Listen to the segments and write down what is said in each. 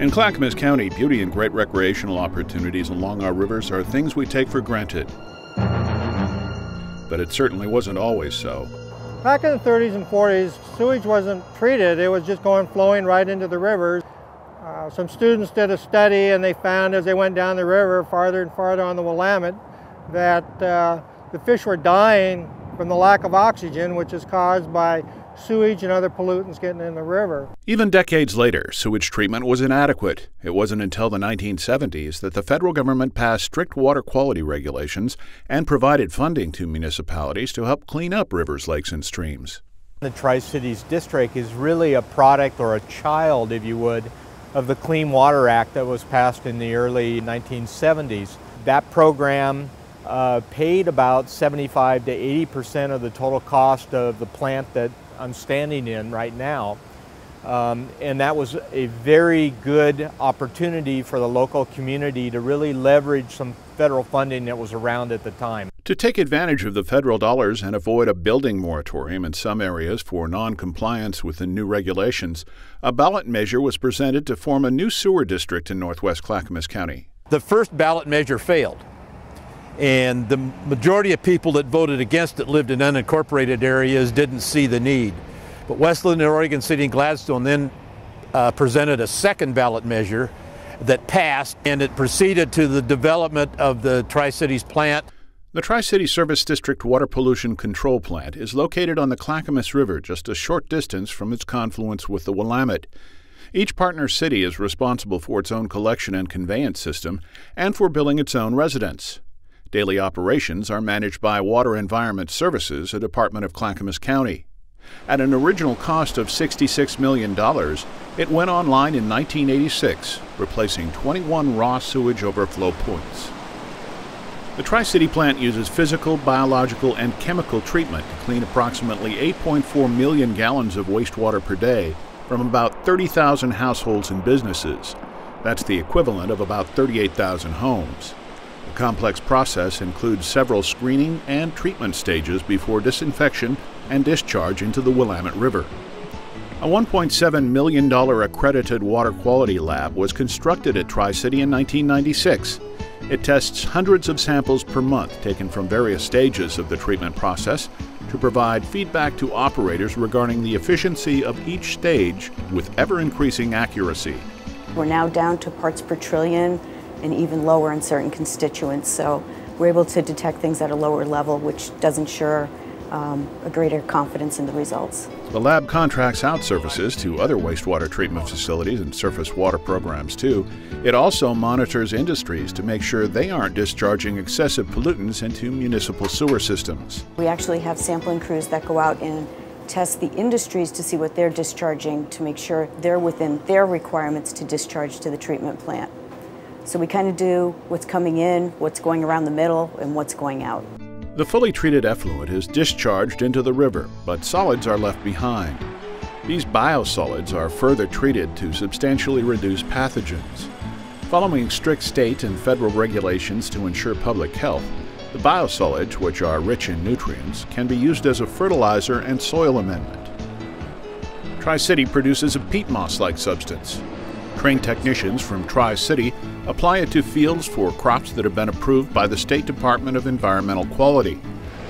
In Clackamas County, beauty and great recreational opportunities along our rivers are things we take for granted. But it certainly wasn't always so. Back in the 30s and 40s, sewage wasn't treated. It was just flowing right into the rivers. Some students did a study and they found as they went down the river farther and farther on the Willamette that the fish were dying from the lack of oxygen, which is caused by sewage and other pollutants getting in the river. Even decades later, sewage treatment was inadequate. It wasn't until the 1970s that the federal government passed strict water quality regulations and provided funding to municipalities to help clean up rivers, lakes, and streams. The Tri-Cities District is really a product, or a child, if you would, of the Clean Water Act that was passed in the early 1970s. That program paid about 75 to 80% of the total cost of the plant that I'm standing in right now. And that was a very good opportunity for the local community to really leverage some federal funding that was around at the time. To take advantage of the federal dollars and avoid a building moratorium in some areas for non-compliance with the new regulations, a ballot measure was presented to form a new sewer district in northwest Clackamas County. The first ballot measure failed, and the majority of people that voted against it lived in unincorporated areas, didn't see the need. But Westland and Oregon City and Gladstone then presented a second ballot measure that passed, and it proceeded to the development of the Tri-Cities plant. The Tri-City Service District Water Pollution Control Plant is located on the Clackamas River, just a short distance from its confluence with the Willamette. Each partner city is responsible for its own collection and conveyance system and for billing its own residents. Daily operations are managed by Water Environment Services, a department of Clackamas County. At an original cost of $66 million, it went online in 1986, replacing 21 raw sewage overflow points. The Tri-City plant uses physical, biological, and chemical treatment to clean approximately 8.4 million gallons of wastewater per day from about 30,000 households and businesses. That's the equivalent of about 38,000 homes. The complex process includes several screening and treatment stages before disinfection and discharge into the Willamette River. A $1.7 million accredited water quality lab was constructed at Tri-City in 1996. It tests hundreds of samples per month taken from various stages of the treatment process to provide feedback to operators regarding the efficiency of each stage with ever-increasing accuracy. We're now down to parts per trillion and even lower in certain constituents, so we're able to detect things at a lower level, which does ensure a greater confidence in the results. The lab contracts out services to other wastewater treatment facilities and surface water programs too. It also monitors industries to make sure they aren't discharging excessive pollutants into municipal sewer systems. We actually have sampling crews that go out and test the industries to see what they're discharging to make sure they're within their requirements to discharge to the treatment plant. So we kind of do what's coming in, what's going around the middle, and what's going out. The fully treated effluent is discharged into the river, but solids are left behind. These biosolids are further treated to substantially reduce pathogens. Following strict state and federal regulations to ensure public health, the biosolids, which are rich in nutrients, can be used as a fertilizer and soil amendment. Tri-City produces a peat moss-like substance. Trained technicians from Tri-City apply it to fields for crops that have been approved by the State Department of Environmental Quality.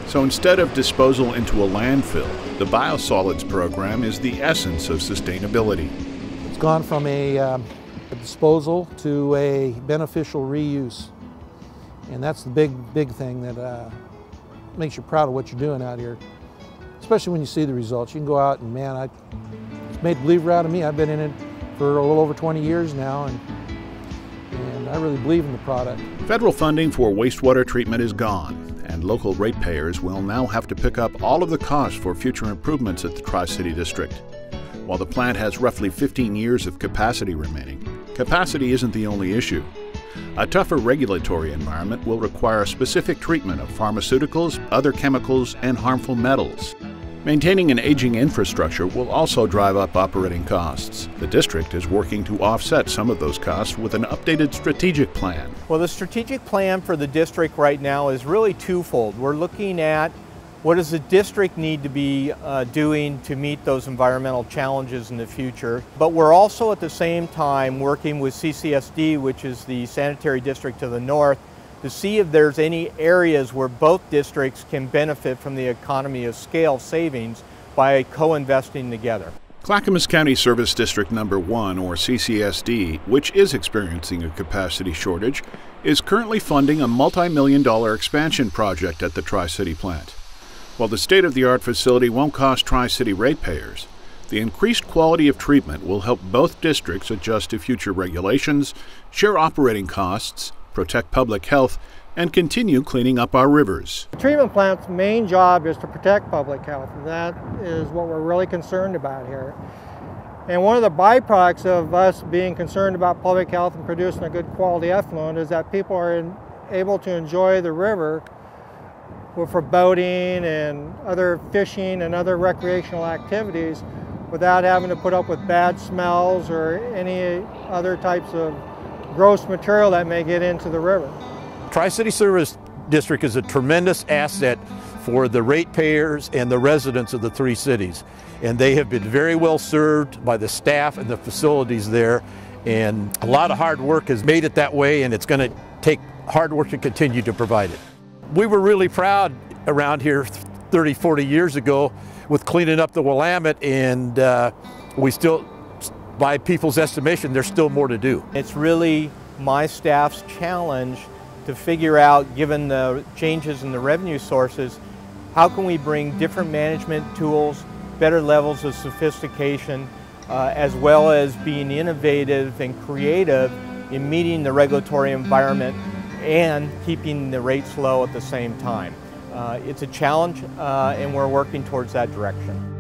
So instead of disposal into a landfill, the biosolids program is the essence of sustainability. It's gone from a disposal to a beneficial reuse. And that's the big thing that makes you proud of what you're doing out here, especially when you see the results. You can go out and, man, it's made a believer out of me. I've been in it for a little over 20 years now, and I really believe in the product. Federal funding for wastewater treatment is gone, and local ratepayers will now have to pick up all of the costs for future improvements at the Tri-City District. While the plant has roughly 15 years of capacity remaining, capacity isn't the only issue. A tougher regulatory environment will require specific treatment of pharmaceuticals, other chemicals, and harmful metals. Maintaining an aging infrastructure will also drive up operating costs. The district is working to offset some of those costs with an updated strategic plan. Well, the strategic plan for the district right now is really twofold. We're looking at What does the district need to be doing to meet those environmental challenges in the future? But we're also at the same time working with CCSD, which is the sanitary district to the north, to see if there's any areas where both districts can benefit from the economy of scale savings by co-investing together. Clackamas County Service District Number 1, or CCSD, which is experiencing a capacity shortage, is currently funding a multi-million-dollar expansion project at the Tri-City plant. While the state-of-the-art facility won't cost Tri-City ratepayers, the increased quality of treatment will help both districts adjust to future regulations, share operating costs, protect public health, and continue cleaning up our rivers. The treatment plant's main job is to protect public health, and that is what we're really concerned about here. And one of the byproducts of us being concerned about public health and producing a good quality effluent is that people are able to enjoy the river for boating and other fishing and other recreational activities without having to put up with bad smells or any other types of gross material that may get into the river. Tri-City Service District is a tremendous asset for the ratepayers and the residents of the three cities. And they have been very well served by the staff and the facilities there. And a lot of hard work has made it that way, and it's going to take hard work to continue to provide it. We were really proud around here 30, 40 years ago with cleaning up the Willamette, and we still, by people's estimation, there's still more to do. It's really my staff's challenge to figure out, given the changes in the revenue sources, how can we bring different management tools, better levels of sophistication, as well as being innovative and creative in meeting the regulatory environment and keeping the rates low at the same time. It's a challenge, and we're working towards that direction.